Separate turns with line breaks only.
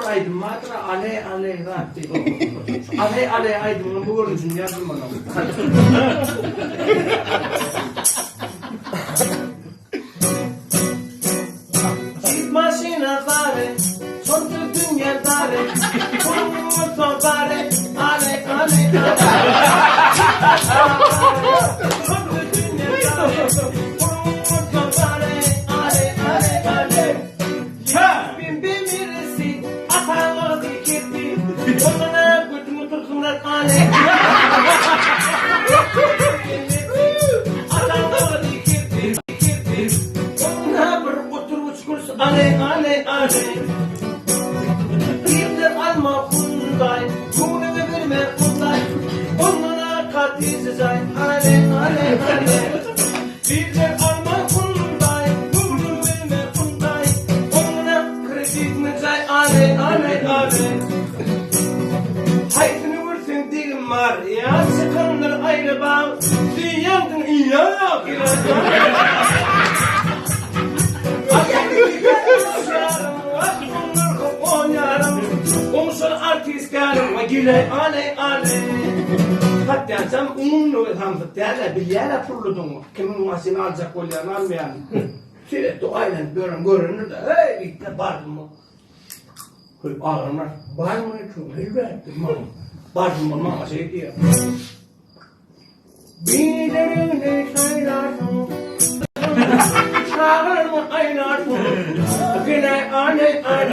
aydım matra aley rahat değil. Aley aydım bu gördüğün için yazdım bana. Maşina zare, son dünya zare, kumurto zare, aley. Ale. Bir de alma kunday, bunu verme kunday, onlara katizay. Ale. Bir de alma kunday, bunu verme kunday, onlara kreditmezay. Ale. Hayatını vursun dilim var, ya sıkanlar ayrı bağ, dünyadın iyi yok. Gile ale. Hatta sen umumlu hamdetlerle bir yere fırladın mı? Kimin masini alacak olyan almayan. Sürekli aynen görünür de hey gitti bardım mı? Ağırlar var mı? Elbette bardım mı mama şey diyor. Bilerini saylarsın. Çağır mı aynarsın? Gile ale. Ale.